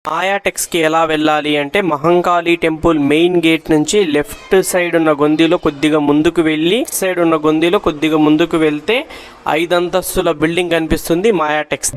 మాయా టెక్స్కి ఎలా వెళ్ళాలి అంటే మహంకాళి టెంపుల్ మెయిన్ గేట్ నుంచి లెఫ్ట్ సైడ్ ఉన్న గొందిలో కొద్దిగా ముందుకు వెళ్ళి సైడ్ ఉన్న గొందిలో కొద్దిగా ముందుకు వెళ్తే 5 అంతస్తుల బిల్డింగ్ కనిపిస్తుంది మాయా టెక్స్.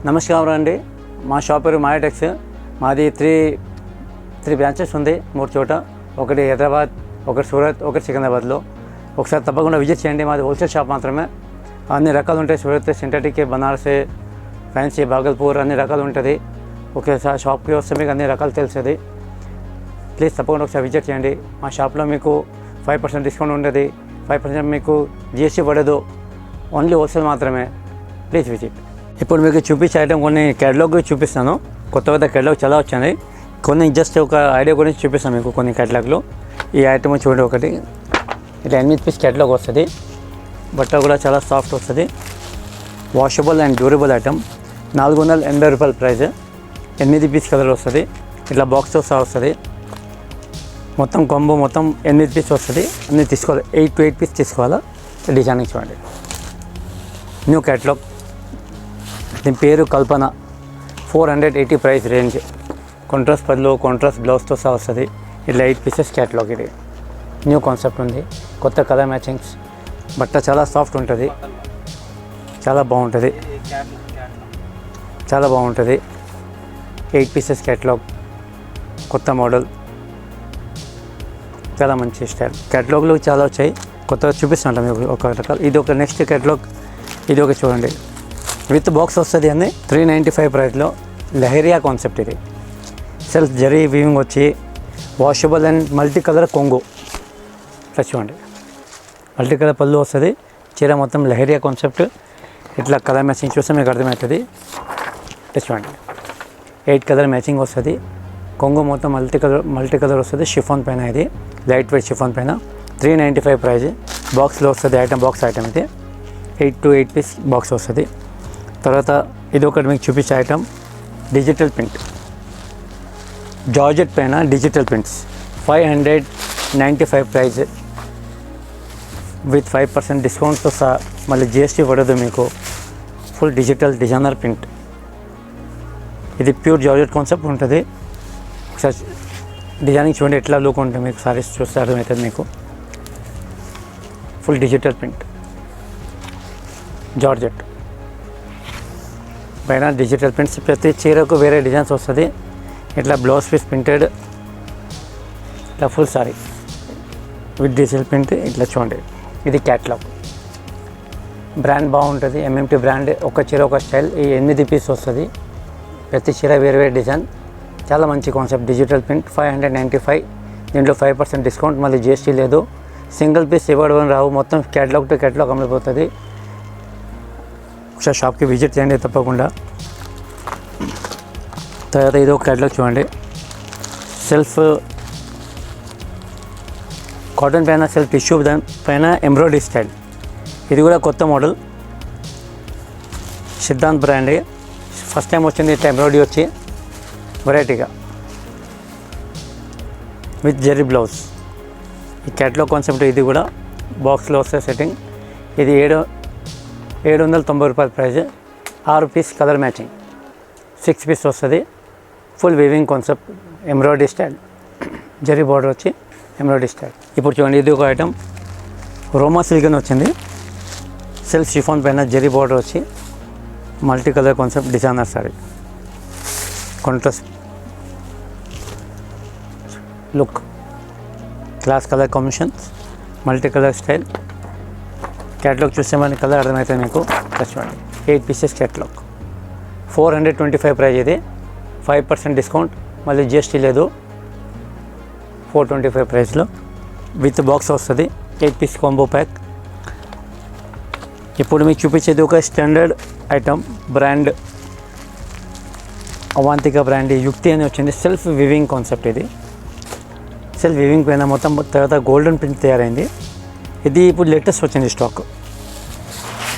నమస్కారం అండి. మా షాప్ పేరు మాయా టెక్స్. మాది త్రీ బ్రాంచెస్ ఉంది 3 చోట. ఒకటి హైదరాబాద్, ఒకటి సూరత్, ఒకటి సికింద్రాబాద్లో. ఒకసారి తప్పకుండా విజిట్ చేయండి. మాది హోల్సేల్ షాప్ మాత్రమే. అన్ని రకాలు ఉంటాయి. సూరత్, సింథటిక్, బనారస్, ఫ్యాన్సీ, భాగల్పూర్ అన్ని రకాలు ఉంటుంది. ఒకసారి షాప్కి వస్తే మీకు అన్ని రకాలు తెలుస్తుంది. ప్లీజ్ తప్పకుండా ఒకసారి విజిట్ చేయండి. మా షాప్లో మీకు 5% డిస్కౌంట్ ఉంటుంది. 5% మీకు జిఎస్టీ పడదు. ఓన్లీ హోల్సేల్ మాత్రమే. Please visit. ఇప్పుడు మీకు చూపించే ఐటమ్ కొన్ని కేటలాగ్ చూపిస్తాను. కొత్త కేటలాగ్ చాలా వచ్చింది. కొన్ని జస్ట్ ఒక ఐడియా గురించి చూపిస్తాను మీకు. కొన్ని కేటలాగ్లో ఈ ఐటమ్ చూడండి. ఒకటి ఇట్లా 8 పీస్ కేటలాగ్ వస్తుంది. బట్ట కూడా చాలా సాఫ్ట్ వస్తుంది. Washable and durable item. 480 రూపాయల ప్రైస్. 8 పీస్ కలర్ వస్తుంది. ఇట్లా బాక్స్తో సహా వస్తుంది. మొత్తం కొంబో మొత్తం 8 పీస్ వస్తుంది. అన్నీ తీసుకోవాలి. 8 to 8 పీస్ తీసుకోవాలా. డిజైనింగ్ చూడండి. New catalogue. దీని పేరు కల్పన. 480 price range. కాంట్రాస్ట్ పళ్ళు, కాంట్రాస్ట్ బ్లౌజ్తో సహా వస్తుంది. ఇట్లా 8 పీసెస్ క్యాటలాగ్. ఇది న్యూ కాన్సెప్ట్ ఉంది. కొత్త కలర్ మ్యాచింగ్స్. బట్ట చాలా సాఫ్ట్ ఉంటుంది. చాలా బాగుంటుంది. 8 పీసెస్ క్యాటలాగ్. కొత్త మోడల్. చాలా మంచి స్టైల్. క్యాటలాగ్లు చాలా వచ్చాయి. కొత్తగా చూపిస్తుంటాం మీకు ఒక రకాలు. ఇది ఒక నెక్స్ట్ క్యాటలాగ్. ఇది ఒక చూడండి. విత్ బాక్స్ వస్తుంది. అన్నీ 395 ప్రైస్లో. లహరియా కాన్సెప్ట్. ఇది సెల్ఫ్ జరీ వీవింగ్ వచ్చి వాషబుల్ అండ్ మల్టీ కలర్ కొంగు. ఇట్లా చూడండి. మల్టీ కలర్ పళ్ళు వస్తుంది. చీర మొత్తం లహరియా కాన్సెప్ట్. ఇట్లా కలర్ మ్యాచింగ్ చూస్తే మీకు అర్థమవుతుంది. ఇట్లా చూడండి. 8 కలర్ మ్యాచింగ్ వస్తుంది. కొంగు మొత్తం మల్టీ కలర్ వస్తుంది. షిఫాన్ పైన. ఇది లైట్ వెయిట్ షిఫాన్ పైన. 395 ప్రైజ్. బాక్స్లో వస్తుంది. బాక్స్ ఐటమ్ ఇది. 8 to 8 పీస్ బాక్స్ వస్తుంది. తర్వాత ఇది ఒకటి మీకు చూపించే ఐటమ్ డిజిటల్ ప్రింట్. జార్జెట్ పైన డిజిటల్ ప్రింట్స్. 595 ప్రైజ్. విత్ 5% డిస్కౌంట్తో సహా. మళ్ళీ జిఎస్టీ పడదు మీకు. Full digital designer print. ఇది ప్యూర్ జార్జెట్ కాన్సెప్ట్ ఉంటుంది. ఒకసారి డిజైనింగ్ చూడండి ఎట్లా లుక్ ఉంటుంది. మీకు సారీస్ చూస్తే అర్థమవుతుంది మీకు. Full digital print. జార్జెట్ పైన డిజిటల్ ప్రింట్స్. ప్రతి చీరకు వేరే డిజైన్స్ వస్తుంది. ఇట్లా బ్లౌజ్ పీస్ ప్రింటెడ్. ఇట్లా full sorry with digital print. ఇట్లా చూడండి. ఇది క్యాట్లాగ్. బ్రాండ్ బాగుంటుంది. MMT brand. ఒక చీర ఒక స్టైల్. ఈ 8 పీస్ వస్తుంది. ప్రతి చీర వేరే డిజైన్. చాలా మంచి కాన్సెప్ట్. Digital print. 595. దీంట్లో 5% డిస్కౌంట్. మళ్ళీ జిఎస్టీ లేదు. సింగిల్ పీస్ ఇవ్వడం రావు. మొత్తం క్యాట్లాగ్ టు క్యాట్లాగ్ అమ్మిపోతుంది. ఒకసారి షాప్కి విజిట్ చేయండి తప్పకుండా. తర్వాత ఇది ఒక క్యాటలాగ్ చూడండి. సెల్ఫ్ కాటన్ పైన సెల్ఫ్ టిష్యూ పైన ఎంబ్రాయిడరీ స్టైల్. ఇది కూడా కొత్త model. Siddhant brand. First time వచ్చింది ఇట్లా ఎంబ్రాయిడరీ వచ్చి వెరైటీగా విత్ జెరీ బ్లౌజ్. ఈ క్యాటలాగ్ కాన్సెప్ట్. ఇది కూడా బాక్స్లో వస్తే సెట్టింగ్. ఇది 790 రూపాయల price. 6 piece colour matching. 6 piece వస్తుంది. Full weaving concept. Embroidery style. జరీ బార్డర్ వచ్చి ఎంబ్రాయిడరీ స్టైల్. ఇప్పుడు చూడండి. ఇది ఒక ఐటమ్ రోమా సిల్క్ అని వచ్చింది. సెల్ఫ్ షిఫాన్ పైన జరీ బార్డర్ వచ్చి multi colour concept. Designer sorry. Contrast look. Class colour combinations. Multi colour style. Catalogue చూస్తే మన కలర్ అర్థమవుతుంది మీకు. చూడండి. 8 పీసెస్ క్యాటలాగ్. 425 ప్రైజ్. ఇది 5% డిస్కౌంట్. మళ్ళీ జిఎస్టీ లేదు. 425 ప్రైస్లో విత్ బాక్స్ వస్తుంది, 8 పీస్ కాంబో ప్యాక్. ఇప్పుడు మీకు చూపించేది ఒక స్టాండర్డ్ ఐటమ్, బ్రాండ్ అవాంతిక బ్రాండ్ యుక్తి అని వచ్చింది. సెల్ఫ్ వివింగ్ కాన్సెప్ట్ ఇది. సెల్ఫ్ వివింగ్ పైన మొత్తం తర్వాత గోల్డెన్ ప్రింట్ తయారైంది. ఇది ఇప్పుడు లేటెస్ట్ వచ్చింది స్టాక్.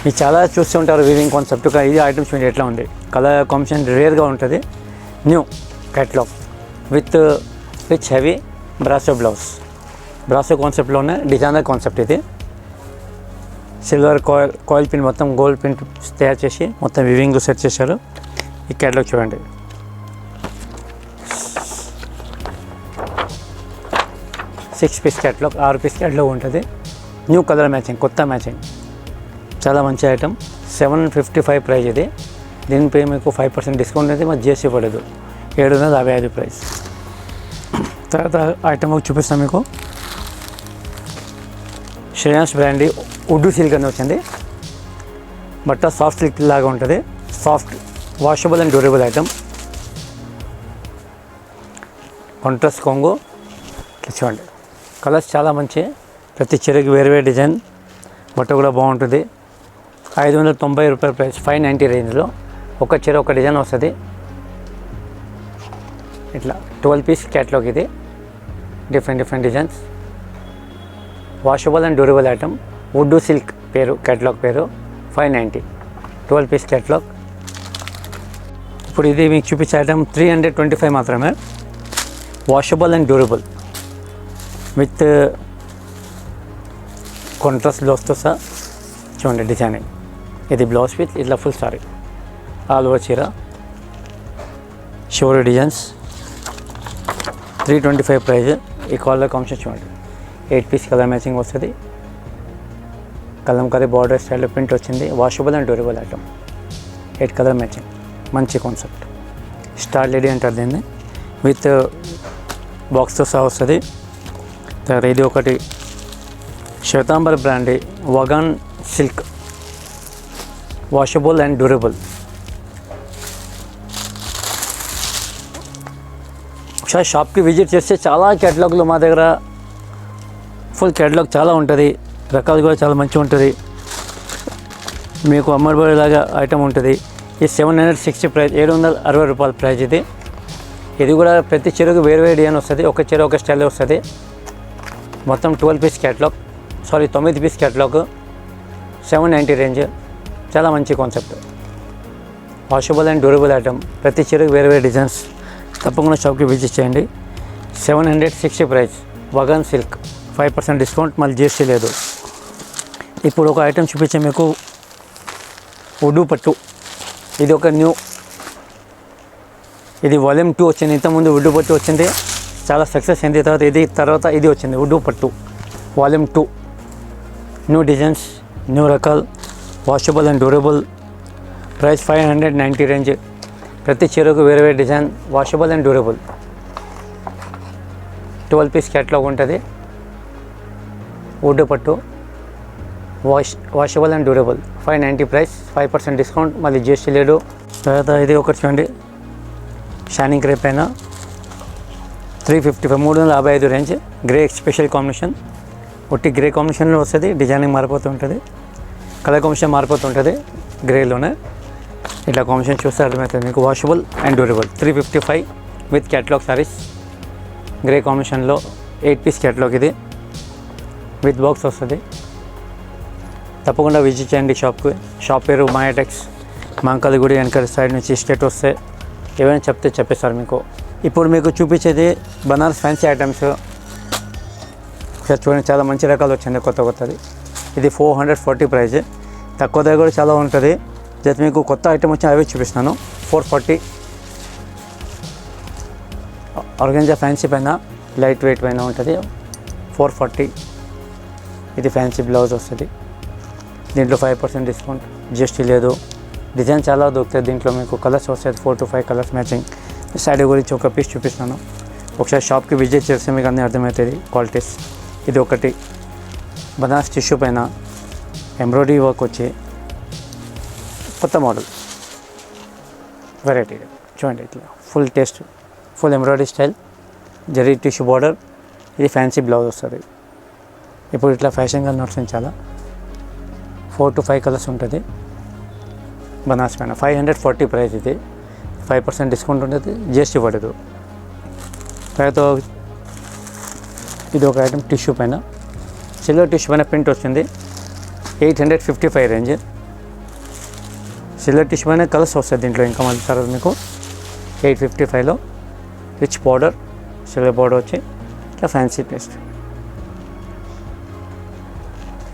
మీరు చాలా చూస్తూ ఉంటారు వివింగ్ కాన్సెప్ట్, ఇది ఐటమ్స్ చూడండి ఎట్లా ఉంది. కలర్ కాంబినేషన్ రేర్గా ఉంటుంది. New catalogue with rich heavy brasso blouse. Brasso కాన్సెప్ట్లోనే డిజైనర్ కాన్సెప్ట్ ఇది. సిల్వర్ కాయిల్ పిన్ మొత్తం గోల్డ్ పిన్ తయారు చేసి మొత్తం వివింగ్ సెట్ చేశారు. ఈ క్యాటలాగ్ చూడండి. 6 పీస్ క్యాటలాగ్, 6 పీస్ క్యాటలాగ్ ఉంటుంది. న్యూ కలర్ మ్యాచింగ్, కొత్త మ్యాచింగ్, చాలా మంచి ఐటమ్. 755 ప్రైస్ ఇది. దీనిపై మీకు 5% డిస్కౌంట్ అయితే మాకు జిఎస్టీ పడదు. 755 ప్రైస్. తర్వాత ఐటమ్ చూపిస్తాను మీకు. శ్రేయాన్స్ బ్రాండ్ ఉడ్డు సిల్క్ అని వచ్చింది. బట్ట సాఫ్ట్ సిల్క్ లాగా ఉంటుంది. Soft washable and durable item. Contrast కొంగు చూడండి. కలర్స్ చాలా మంచి, ప్రతి చీరకి వేరే వేరే డిజైన్. బట్ట కూడా బాగుంటుంది. 590 రూపాయల ప్రైస్, 590 రేంజ్లో ఒక చీర ఒక డిజైన్ వస్తుంది. ఇట్లా 12 పీస్ క్యాటలాగ్ ఇది. Different designs. Washable and durable item. Wood silk పేరు, క్యాటలాగ్ పేరు. 590, 12 పీస్ క్యాటలాగ్. ఇప్పుడు ఇది మీకు చూపించే ఐటమ్ 325 మాత్రమే. Washable and durable with contrast బ్లౌజ్తో సహా చూడండి డిజైనింగ్. ఇది బ్లౌజ్ విత్ ఇట్లా ఫుల్ సారీ ఆల్ ఓవర్ చీర. షోర్ డిజైన్స్. 325 ప్రైజ్. ఈ కాలర్ కాంబినేషన్ చూడండి. 8 పీస్ కలర్ మ్యాచింగ్ వస్తుంది. కలంకారీ బార్డర్ స్టైల్లో ప్రింట్ వచ్చింది. Washable and durable item. 8 colour matching, మంచి కాన్సెప్ట్. స్టార్ లేడీ అంటారు దీన్ని. విత్ బాక్స్తో సహా వస్తుంది. తర్వాత ఇది ఒకటి శ్వేతాంబర్ బ్రాండ్ వగాన్ సిల్క్. Washable and durable. ఒకసారి షాప్కి విజిట్ చేస్తే చాలా క్యాటలాగ్లు మా దగ్గర ఫుల్ క్యాటలాగ్ చాలా ఉంటుంది. రకాలు కూడా చాలా మంచిగా ఉంటుంది. మీకు అమ్మబడేలాగా ఐటమ్ ఉంటుంది. ఈ 760 ప్రైస్, 760 రూపాయల ప్రైజ్ ఇది. ఇది కూడా ప్రతి చీరకు వేరు వేరు డిజైన్ వస్తుంది. ఒక చీర ఒక స్టైల్ వస్తుంది. మొత్తం 12 piece catalogue, 9 piece catalogue. 790 range. చాలా మంచి concept. Washable and durable item. ప్రతి చీరకు వేరు వేరు డిజైన్స్. తప్పకుండా షాప్కి విజిట్ చేయండి. 760 ప్రైస్. వగాన్ సిల్క్, 5% డిస్కౌంట్, మళ్ళీ జిఎస్టీ లేదు. ఇప్పుడు ఒక ఐటమ్ చూపించే మీకు. ఉడ్డు పట్టు. ఇది ఒక న్యూ, ఇది వాల్యూమ్ 2 వచ్చింది. ఇంతకుముందు ఉడ్డు పట్టు వచ్చింది, చాలా సక్సెస్ అయింది. తర్వాత ఇది వచ్చింది ఉడ్డు పట్టు వాల్యూమ్ 2. న్యూ డిజైన్స్, న్యూ రకాల్. Washable and durable. Price 590 range. ప్రతి చీరకు వేరే వేరే design. Washable and durable. 12 piece catalogue ఉంటుంది. ఉడ్డు పట్టు washable and durable. 590 price, 5% discount, మళ్ళీ జిఎస్టీ లేదు. తర్వాత ఇది ఒకటి చూడండి. షైనింగ్ క్రేప్ పైన 355, 355 రేంజ్. Grey special combination. ఒట్టి గ్రే కాంబినేషన్లో వస్తుంది. డిజైనింగ్ మారిపోతూ ఉంటుంది. కలర్ కాంబినేషన్ మారిపోతూ ఉంటుంది గ్రేలోనే. ఇట్లా కాంబినేషన్ చూస్తే అర్థమవుతుంది మీకు. Washable and durable. 355 with catalogue saris. Grey కాంబినేషన్లో 8 పీస్ క్యాటలాగ్ ఇది. విత్ బాక్స్ వస్తుంది. తప్పకుండా విజిట్ చేయండి షాప్కి. షాప్ పేరు మాయాటెక్స్. మంకల్ గుడి వెనక సైడ్ నుంచి స్టేట్ వస్తే ఏమైనా చెప్తే చెప్పేస్తారు మీకు. ఇప్పుడు మీకు చూపించేది బనారస్ ఫ్యాన్సీ ఐటమ్స్. చూడండి, చాలా మంచి రకాలు వచ్చింది కొత్తది. ఇది 440 ప్రైజ్. తక్కువ దగ్గర కూడా చాలా ఉంటుంది. జస్ట్ మీకు కొత్త ఐటమ్ వచ్చి అవే చూపిస్తున్నాను. 440. ఆర్గంజా ఫ్యాన్సీ పైన లైట్ వెయిట్ పైన ఉంటుంది. 440. ఇది ఫ్యాన్సీ బ్లౌజ్ వస్తుంది. దీంట్లో 5% డిస్కౌంట్, జిఎస్టీ లేదు. డిజైన్ చాలా దొరుకుతుంది దీంట్లో మీకు. కలర్స్ వస్తాయి 4 to 5 కలర్స్ మ్యాచింగ్. శారీ గురించి ఒక పీస్ చూపిస్తాను. ఒకసారి షాప్కి విజిట్ చేస్తే మీకు అన్నీ అర్థమవుతుంది క్వాలిటీస్. ఇది ఒకటి బనారస్ టిష్యూ పైన ఎంబ్రాయిడరీ వర్క్ వచ్చి కొత్త మోడల్ వెరైటీ. చూడండి ఇట్లా full taste, full embroidery style, zari tissue border, ఇది ఫ్యాన్సీ బ్లౌజ్ వస్తుంది. ఇప్పుడు ఇట్లా ఫ్యాషన్గా నడుస్తుంది చాలా. 4 to 5 కలర్స్ ఉంటుంది. బనారస్ పైన 540 ప్రైస్. ఇది 5% డిస్కౌంట్ ఉంటుంది, జిఎస్టీ పడదు. తర్వాత ఇది ఒక ఐటమ్ టిష్యూ పైన, సిల్వర్ టిష్యూ పైన ప్రింట్ వచ్చింది. 855 రేంజ్. సిల్వర్ టిష్యూ పైన కలర్స్ వస్తుంది దీంట్లో. ఇంకా మళ్ళీ తర్వాత మీకు 855లో రిచ్ పౌడర్, సిల్వర్ పౌడర్ వచ్చి ఇట్లా ఫ్యాన్సీ పేస్ట్.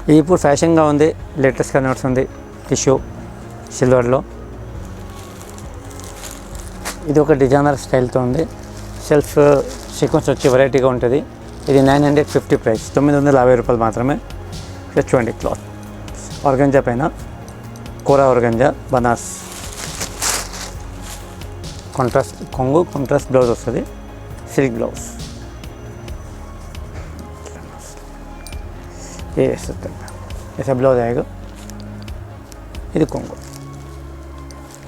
ఇది ఇప్పుడు ఫ్యాషన్గా ఉంది, లేటెస్ట్గా నడుస్తుంది టిష్యూ సిల్వర్లో. ఇది ఒక డిజైనర్ స్టైల్తో ఉంది. సెల్ఫ్ సీక్వెన్స్ వచ్చి వెరైటీగా ఉంటుంది. ఇది 950 ప్రైస్, 950 రూపాయలు మాత్రమే. చూడండి క్లాత్ ఆర్గంజా పైన కోరా ఆర్గంజా బనారస్ కాంట్రాస్ట్ కొంగు, కాంట్రాస్ట్ బ్లౌజ్ వస్తుంది, సిల్క్ బ్లౌజ్. ये ऐसा ब्लाउज आएगा. ఇది కొంగు.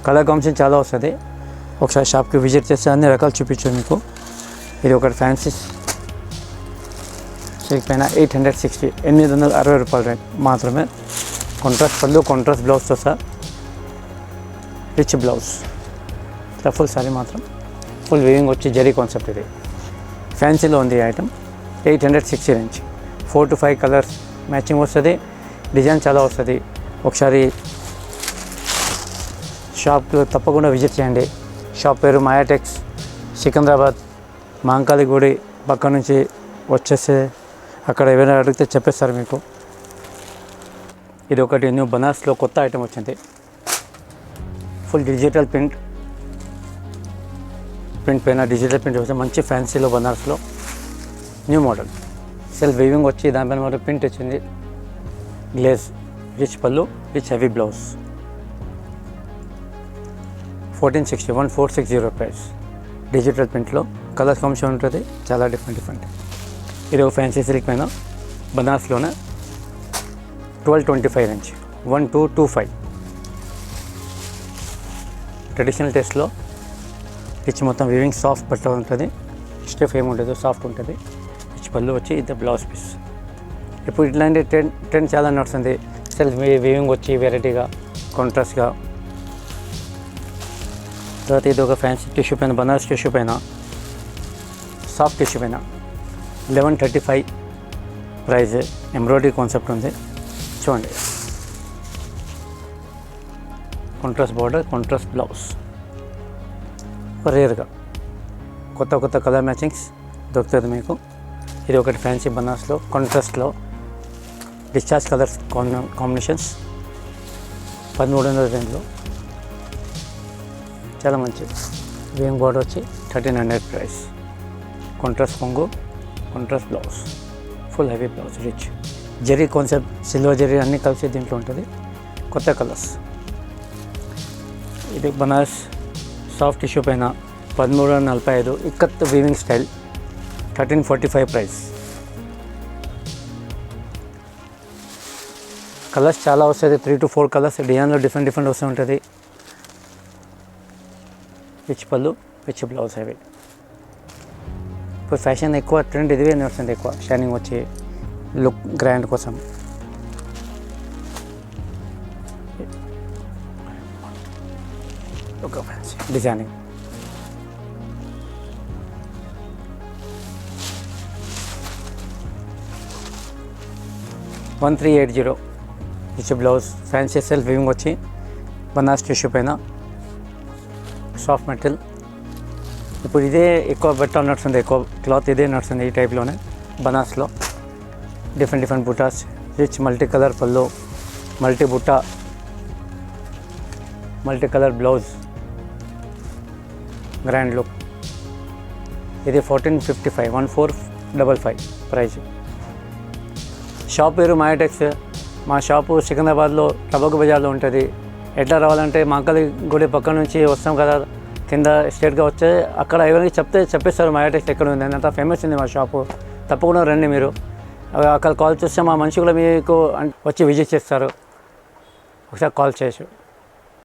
కలర్ కాంబినేషన్ చాలా వస్తుంది. ఒకసారి షాప్కి విజిట్ చేస్తే అన్ని రకాలు చూపించాను మీకు. ఇది ఒకటి ఫ్యాన్సీ సిల్క్ పైన 860, 860 రూపాయలు రేట్ మాత్రమే. కాంట్రాస్ట్ పళ్ళు, కాంట్రాస్ట్ బ్లౌజ్తో సహా రిచ్ బ్లౌజ్. ఇట్లా ఫుల్ సారీ మాత్రం ఫుల్ వీవింగ్ వచ్చి జరీ కాన్సెప్ట్. ఇది ఫ్యాన్సీలో ఉంది ఈ item. 860 range. 4 to 5 colours matching వస్తుంది. డిజైన్ చాలా వస్తుంది. ఒకసారి షాప్కి తప్పకుండా విజిట్ చేయండి. షాప్ పేరు మాయాటెక్స్, సికింద్రాబాద్ మహంకాళి గుడి పక్క నుంచి వచ్చేస్తే అక్కడ ఏమైనా అడిగితే చెప్పేస్తారు మీకు. ఇది ఒకటి న్యూ బనారస్లో కొత్త ఐటమ్ వచ్చింది. ఫుల్ డిజిటల్ ప్రింట్ పైన డిజిటల్ ప్రింట్ వచ్చి మంచి ఫ్యాన్సీలో బనారస్లో న్యూ మోడల్. సెల్ఫ్ వీవింగ్ వచ్చి దానిపైన మరి ప్రింట్ వచ్చింది. గ్లేజ్, రిచ్ పళ్ళు, rich heavy blouse. 1460 price. Digital ప్రింట్లో కలర్స్ కాంబినేషన్ ఉంటుంది, చాలా డిఫరెంట్. ఇది ఒక ఫ్యాన్సీ సిల్క్ పైన బనారస్లోనే 1225 రేంజ్. 1225. ట్రెడిషనల్ టేస్ట్లో రిచ్ మొత్తం వీవింగ్ సాఫ్ట్ బట్ట ఉంటుంది. స్టిఫ్ ఏమి ఉంటుంది, సాఫ్ట్ ఉంటుంది. రిచ్ పళ్ళు వచ్చి ఇది బ్లౌజ్ పీస్. ఇప్పుడు ఇట్లాంటి ట్రెండ్ చాలా నడుస్తుంది. సెల్ఫ్ వీవింగ్ వచ్చి వెరైటీగా కాంట్రాస్ట్గా. తర్వాత ఇది ఒక ఫ్యాన్సీ టిష్యూ పైన, బనారస్ టిష్యూ పైన, సాఫ్ట్ టిష్యూ పైన 1135 ప్రైజ్. ఎంబ్రాయిడరీ కాన్సెప్ట్ ఉంది. చూడండి కాంట్రాస్ట్ బార్డర్, కాంట్రాస్ట్ బ్లౌజ్. రేర్గా కొత్త కలర్ మ్యాచింగ్స్ దొరుకుతుంది మీకు. ఇది ఒకటి ఫ్యాన్సీ బనారస్లో కాంట్రాస్ట్లో డిశ్చార్జ్ కలర్స్ కాంబినేషన్స్ 1300 రేంజ్లో చాలా మంచి వీవింగ్ బార్డర్ వచ్చి 1300 ప్రైస్. కాంట్రాస్ట్ కొంగు, contrast blouse, full heavy blouse, rich zari concept, silver zari అన్నీ కలిసి దీంట్లో ఉంటుంది. కొత్త కలర్స్. ఇది బనారస్ సాఫ్ట్ టిష్యూ పైన 1345 ikat weaving style 1345 price. Colours చాలా వస్తుంది, 3 to 4 కలర్స్. డిజైన్లో డిఫరెంట్ వస్తూ ఉంటుంది. రిచ్ పళ్ళు, రిచ్ బ్లౌజ్ అవి. ఇప్పుడు ఫ్యాషన్ ఎక్కువ ట్రెండ్ ఇదివే నడుస్తుంది. ఎక్కువ షైనింగ్ వచ్చి లుక్ గ్రాండ్ కోసం. ఒక fancy designing. $1380 rich blouse, fancy self weaving వచ్చి బనారస్ టిష్యూ పైన సాఫ్ట్ మెటీరియల్. ఇప్పుడు ఇదే ఎక్కువ బెటర్ నడుస్తుంది, ఎక్కువ క్లాత్ ఇదే నడుస్తుంది. ఈ టైప్లోనే బనారస్లో డిఫరెంట్ బుటాస్, రిచ్ మల్టీ కలర్ పళ్ళు, మల్టీ బుట్ట, multi colour blouse, grand look. ఇది 1455, 1455 ప్రైజ్. షాప్ పేరు మాయాటెక్స్. మా షాపు సికింద్రాబాద్లో టబాకు బజార్లో ఉంటుంది. ఎట్లా రావాలంటే మహంకాళి గుడి పక్క నుంచి వస్తాం కదా, కింద స్ట్రేట్గా వచ్చే అక్కడ ఎవరికి చెప్పేస్తారు మాయాటెక్స్ ఎక్కడ ఉంది అని. అంత ఫేమస్ ఉంది మా షాపు. తప్పకుండా రండి మీరు. అక్కడ కాల్ చేస్తే మా మనిషి కూడా మీకు వచ్చి విజిట్ చేస్తారు. ఒకసారి కాల్ చేయొచ్చు.